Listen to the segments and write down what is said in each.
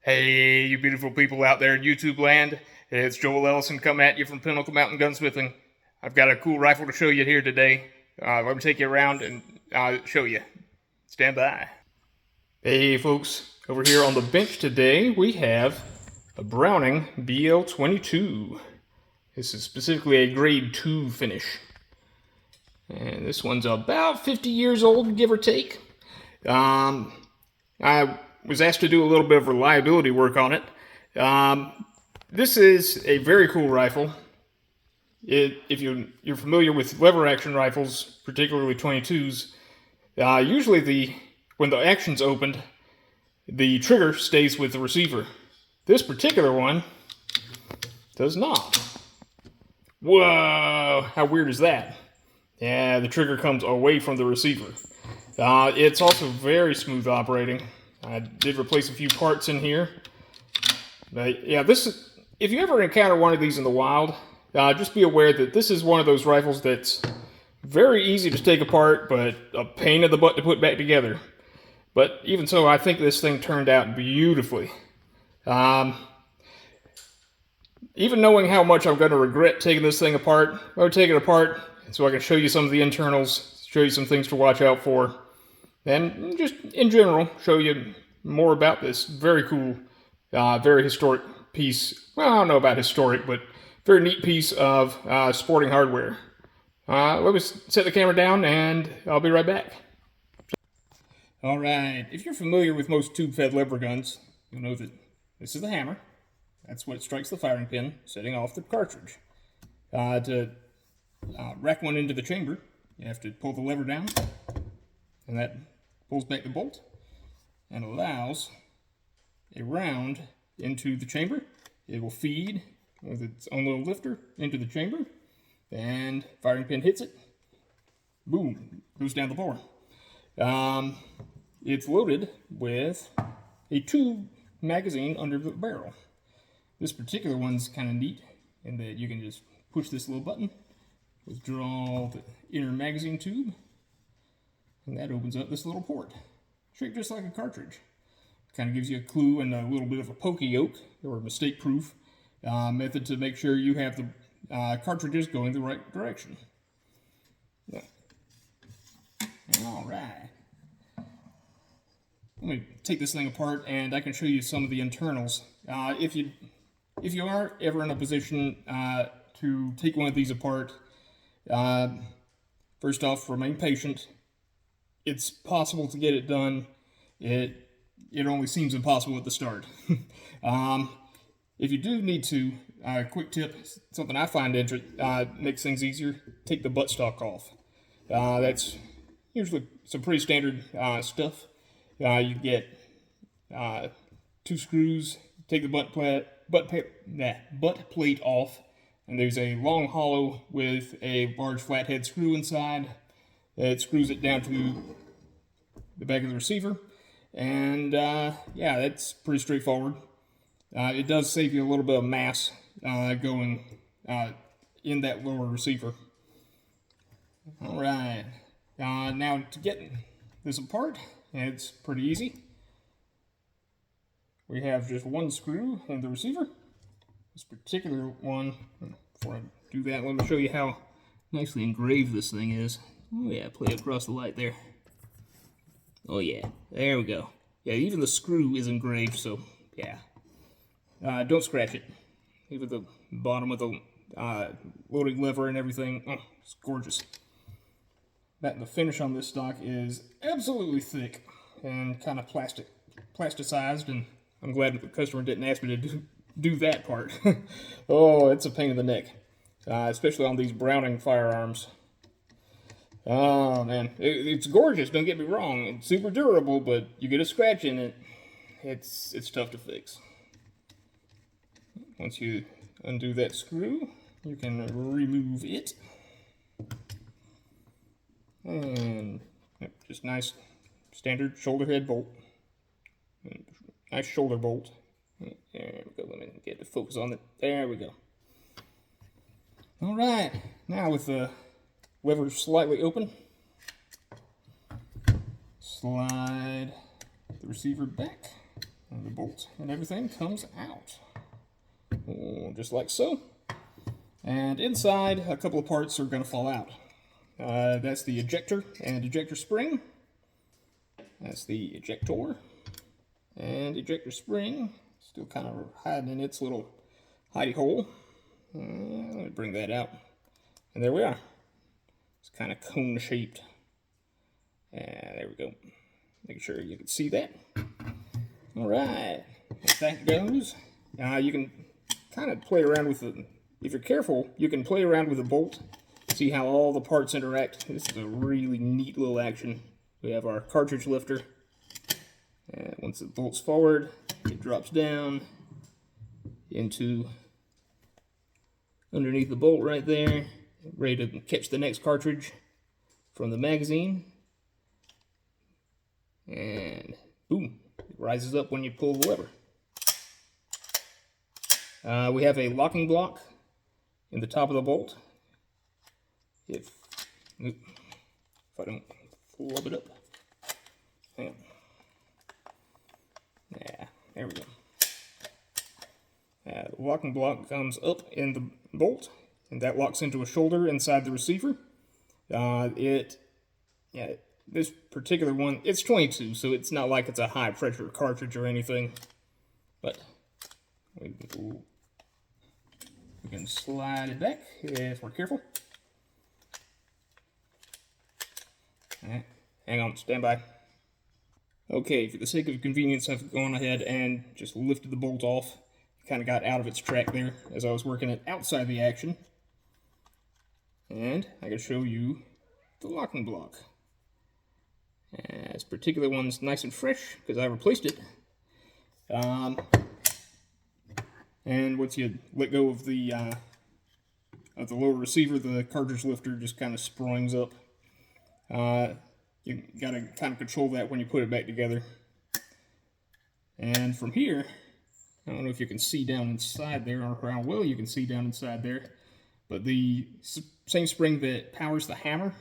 Hey, you beautiful people out there in YouTube land. It's Joel Ellison coming at you from Pinnacle Mountain Gunsmithing. I've got a cool rifle to show you here today. Let me take you around and show you. Stand by. Hey, folks. Over here on the bench today, we have a Browning BL22. This is specifically a grade 2 finish. And this one's about 50 years old, give or take. I was asked to do a little bit of reliability work on it. This is a very cool rifle. If you're familiar with lever action rifles, particularly 22s, usually when the action's opened, the trigger stays with the receiver. This particular one does not. Whoa, how weird is that? Yeah, the trigger comes away from the receiver. It's also very smooth operating. I did replace a few parts in here. But yeah, if you ever encounter one of these in the wild, just be aware that this is one of those rifles that's very easy to take apart, but a pain in the butt to put back together. But even so, I think this thing turned out beautifully. Even knowing how much I'm going to regret taking this thing apart, I would take it apart so I can show you some of the internals, show you some things to watch out for, and just in general show you more about this very cool, very historic piece. Well, I don't know about historic, but very neat piece of sporting hardware. Let me set the camera down and I'll be right back. Alright, if you're familiar with most tube-fed lever guns, you'll know that this is the hammer. That's what strikes the firing pin, setting off the cartridge. To rack one into the chamber, you have to pull the lever down, and that pulls back the bolt and allows a round into the chamber. It will feed with its own little lifter into the chamber, and firing pin hits it. Boom, goes down the bore. It's loaded with a tube magazine under the barrel. This particular one's kind of neat in that you can just push this little button, withdraw the inner magazine tube, and that opens up this little port, shaped just like a cartridge. Kind of gives you a clue and a little bit of a poke-yoke, or mistake-proof method to make sure you have the cartridges going the right direction. Yeah. All right. Let me take this thing apart, and I can show you some of the internals. If you are ever in a position to take one of these apart, first off, remain patient. It's possible to get it done. It only seems impossible at the start. If you do need to, quick tip, something I find makes things easier, take the buttstock off. That's usually some pretty standard stuff. You get 2 screws, take the butt plate off, and there's a long hollow with a large flathead screw inside. It screws it down to the back of the receiver, and yeah, that's pretty straightforward. It does save you a little bit of mass going in that lower receiver. All right, now to get this apart, it's pretty easy. We have just one screw in the receiver. This particular one, before I do that, let me show you how nicely engraved this thing is. Oh yeah, play across the light there. Oh yeah, there we go. Yeah, even the screw is engraved, so yeah. Don't scratch it. Even the bottom of the loading lever and everything, it's gorgeous. The finish on this stock is absolutely thick and kind of plasticized, and I'm glad the customer didn't ask me to do that part. Oh, it's a pain in the neck, especially on these Browning firearms. Oh man, it's gorgeous, don't get me wrong. It's super durable, but you get a scratch in it, it's tough to fix. Once you undo that screw, you can remove it. And just nice standard shoulder head bolt. Nice shoulder bolt. There we go. Let me get the focus on it. There we go. All right. Now with the lever slightly open, slide the receiver back, and the bolt and everything comes out. Just like so. And inside, a couple of parts are going to fall out. That's the ejector and ejector spring. That's the ejector and ejector spring. Still kind of hiding in its little hidey hole. Let me bring that out. And there we are. It's kind of cone shaped. And there we go. Making sure you can see that. Alright. As that goes, you can kind of play around with it. If you're careful, you can play around with the bolt. See how all the parts interact. This is a really neat little action. We have our cartridge lifter. And once it bolts forward, it drops down into underneath the bolt right there, ready to catch the next cartridge from the magazine. And boom, it rises up when you pull the lever. We have a locking block in the top of the bolt. If I don't flub it up. Hang on. Yeah, there we go. The locking block comes up in the bolt, and that locks into a shoulder inside the receiver. This particular one, it's 22, so it's not like it's a high pressure cartridge or anything. But we can slide it back if we're careful. Alright, hang on, stand by. Okay, for the sake of convenience, I've gone ahead and just lifted the bolt off. Kind of got out of its track there as I was working it outside the action. And I can show you the locking block. This particular one's nice and fresh because I replaced it. And once you let go of the lower receiver, the cartridge lifter just kind of springs up. You gotta kind of control that when you put it back together. And from here, I don't know if you can see down inside there or how well you can see down inside there, but the same spring that powers the hammer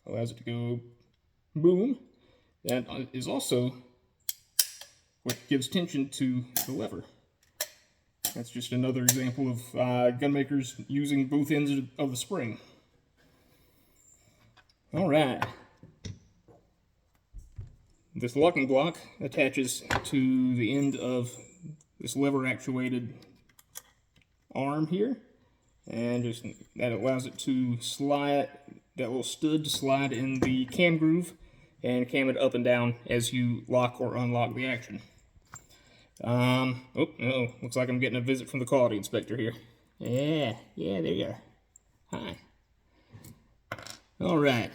allows it to go boom. That is also what gives tension to the lever. That's just another example of gun makers using both ends of the spring. Alright. This locking block attaches to the end of this lever actuated arm here, and just that allows it to slide, that little stud to slide in the cam groove and cam it up and down as you lock or unlock the action. Looks like I'm getting a visit from the quality inspector here. Yeah, there you are. Hi. Alright.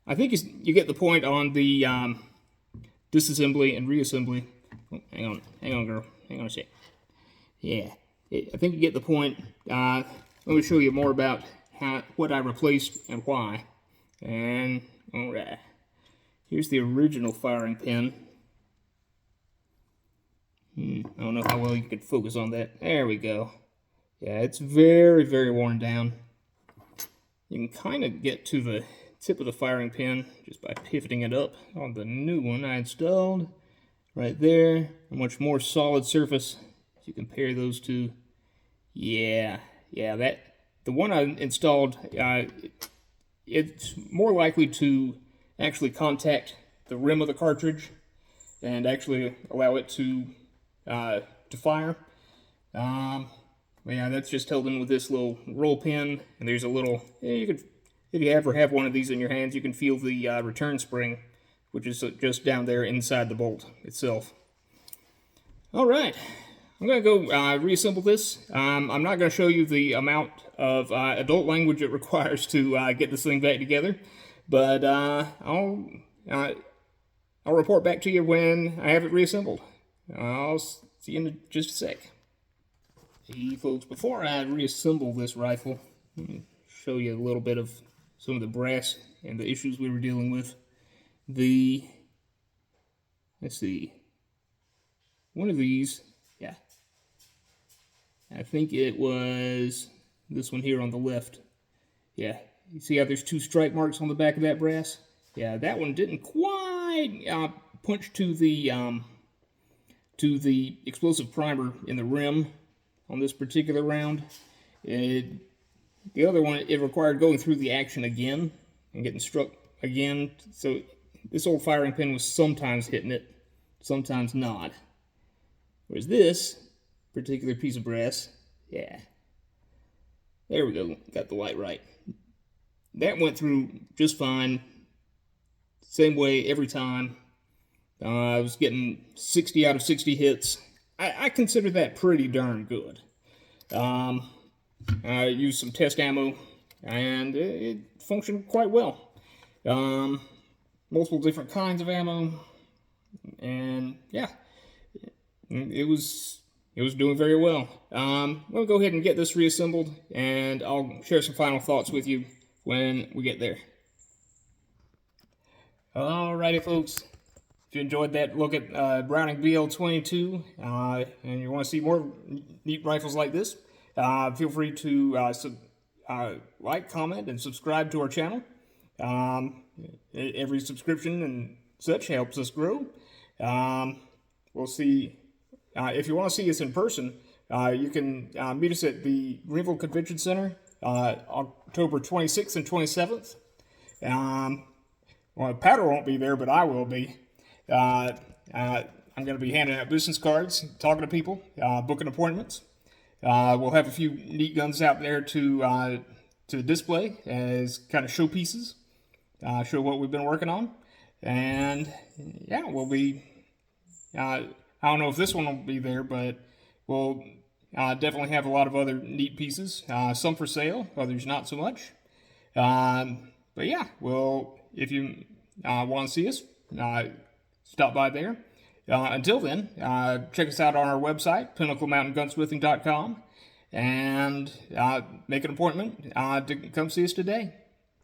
I think you get the point on the disassembly and reassembly. Oh, hang on, girl. Hang on a sec. Yeah, I think you get the point. Let me show you more about what I replaced and why. And, alright. Here's the original firing pin. I don't know how well you can focus on that. There we go. Yeah, it's very, very worn down. You can kind of get to the tip of the firing pin just by pivoting it up on the new one I installed. Right there. A much more solid surface. If you compare those two. Yeah, the one I installed, it's more likely to actually contact the rim of the cartridge and actually allow it to fire. Yeah, that's just held in with this little roll pin, and there's a little, you could, if you ever have one of these in your hands, you can feel the return spring, which is just down there inside the bolt itself. Alright, I'm going to go reassemble this. I'm not going to show you the amount of adult language it requires to get this thing back together, but I'll report back to you when I have it reassembled. I'll see you in just a sec. Hey folks, before I reassemble this rifle, let me show you a little bit of some of the brass and the issues we were dealing with. Let's see, one of these, yeah, I think it was this one here on the left. Yeah, you see how there's two stripe marks on the back of that brass? Yeah, that one didn't quite punch to the to the explosive primer in the rim on this particular round. The other one, it required going through the action again and getting struck again. So this old firing pin was sometimes hitting it, sometimes not. Whereas this particular piece of brass, yeah, there we go, got the light right. That went through just fine, same way every time. I was getting 60 out of 60 hits. I consider that pretty darn good. I used some test ammo, and it functioned quite well. Multiple different kinds of ammo, and yeah, it was doing very well. We'll go ahead and get this reassembled, and I'll share some final thoughts with you when we get there. Alrighty, folks. If you enjoyed that look at Browning BL22, and you want to see more neat rifles like this, feel free to like, comment, and subscribe to our channel. Every subscription and such helps us grow. We'll see. If you want to see us in person, you can meet us at the Greenville Convention Center October 26th and 27th. Well, Patter won't be there, but I will be. I'm going to be handing out business cards, talking to people, booking appointments. We'll have a few neat guns out there to display as kind of showpieces, show what we've been working on. And yeah, we'll be, I don't know if this one will be there, but we'll definitely have a lot of other neat pieces, some for sale, others not so much. But yeah, well, if you want to see us, stop by there. Until then, check us out on our website, pinnaclemountaingunsmithing.com, and make an appointment to come see us today.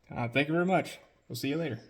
Thank you very much. We'll see you later.